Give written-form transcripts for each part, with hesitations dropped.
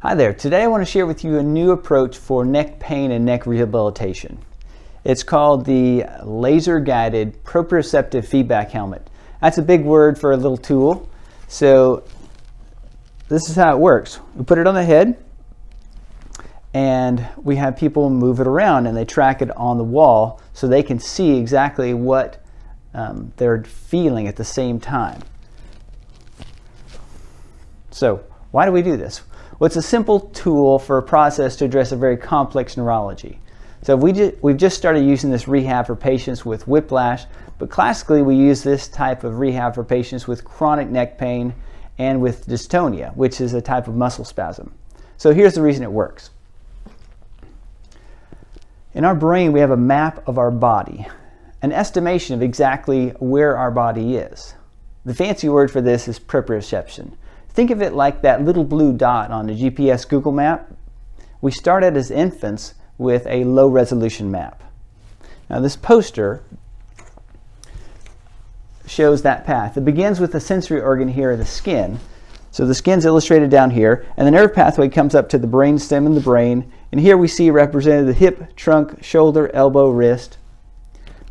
Hi there, today I want to share with you a new approach for neck pain and neck rehabilitation. It's called the laser-guided proprioceptive feedback helmet. That's a big word for a little tool. So this is how it works. We put it on the head and we have people move it around and they track it on the wall so they can see exactly what they're feeling at the same time. So why do we do this? Well, it's a simple tool for a process to address a very complex neurology. So we've just started using this rehab for patients with whiplash, but classically we use this type of rehab for patients with chronic neck pain and with dystonia, which is a type of muscle spasm. So here's the reason it works. In our brain, we have a map of our body, an estimation of exactly where our body is. The fancy word for this is proprioception. Think of it like that little blue dot on the GPS Google map. We started as infants with a low resolution map. Now this poster shows that path. It begins with the sensory organ here, the skin. So the skin's illustrated down here, and the nerve pathway comes up to the brain stem in the brain, and here we see represented the hip, trunk, shoulder, elbow, wrist.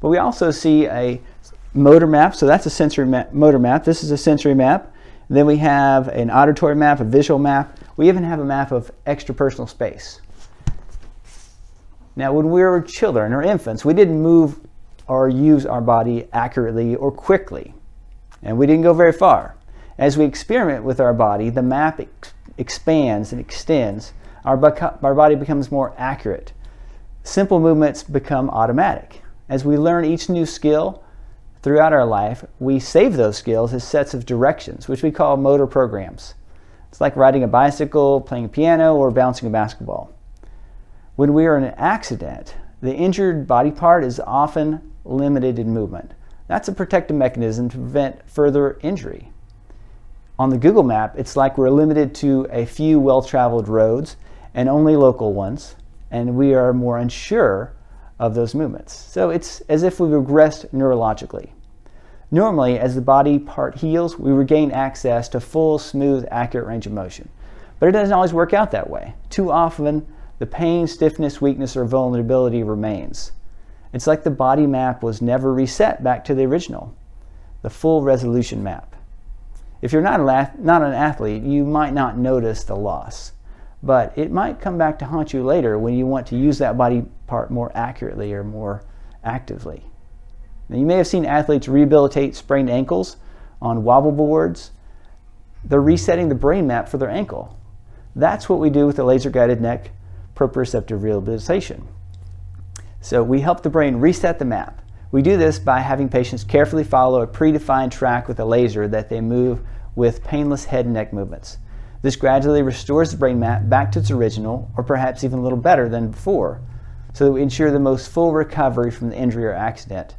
But we also see a motor map, so that's a sensory motor map. This is a sensory map. Then we have an auditory map, a visual map. We even have a map of extrapersonal space. Now, when we were children or infants, we didn't move or use our body accurately or quickly, and we didn't go very far. As we experiment with our body, the map expands and extends. Our body becomes more accurate. Simple movements become automatic. As we learn each new skill throughout our life, we save those skills as sets of directions, which we call motor programs. It's like riding a bicycle, playing a piano, or bouncing a basketball. When we are in an accident, the injured body part is often limited in movement. That's a protective mechanism to prevent further injury. On the Google map, it's like we're limited to a few well-traveled roads and only local ones, and we are more unsure of those movements. So it's as if we regressed neurologically. Normally, as the body part heals, we regain access to full, smooth, accurate range of motion. But it doesn't always work out that way. Too often, the pain, stiffness, weakness, or vulnerability remains. It's like the body map was never reset back to the original, the full resolution map. If you're not an athlete, you might not notice the loss, but it might come back to haunt you later when you want to use that body part more accurately or more actively. Now, you may have seen athletes rehabilitate sprained ankles on wobble boards. They're resetting the brain map for their ankle. That's what we do with the laser-guided neck proprioceptive rehabilitation. So we help the brain reset the map. We do this by having patients carefully follow a predefined track with a laser that they move with painless head and neck movements. This gradually restores the brain map back to its original, or perhaps even a little better than before, so that we ensure the most full recovery from the injury or accident.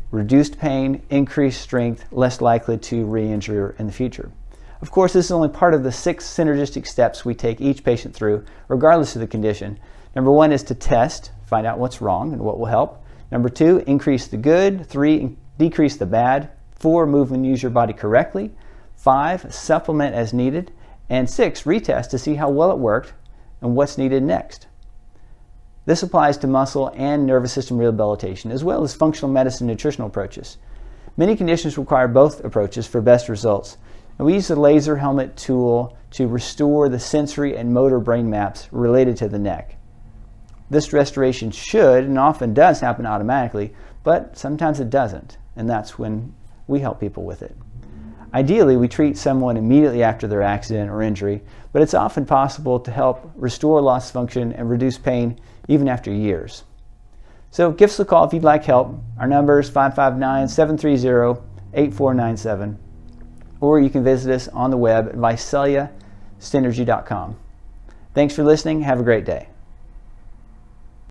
Reduced pain, increased strength, less likely to re-injure in the future. Of course, this is only part of the 6 synergistic steps we take each patient through, regardless of the condition. Number 1 is to test, find out what's wrong and what will help. Number 2, increase the good. 3, decrease the bad. 4, move and use your body correctly. 5, supplement as needed. And 6, retest to see how well it worked and what's needed next. This applies to muscle and nervous system rehabilitation, as well as functional medicine nutritional approaches. Many conditions require both approaches for best results, and we use the laser helmet tool to restore the sensory and motor brain maps related to the neck. This restoration should and often does happen automatically, but sometimes it doesn't, and that's when we help people with it. Ideally, we treat someone immediately after their accident or injury, but it's often possible to help restore lost function and reduce pain even after years. So give us a call if you'd like help. Our number is 559-730-8497, or you can visit us on the web at vicelliasynergy.com. Thanks for listening. Have a great day.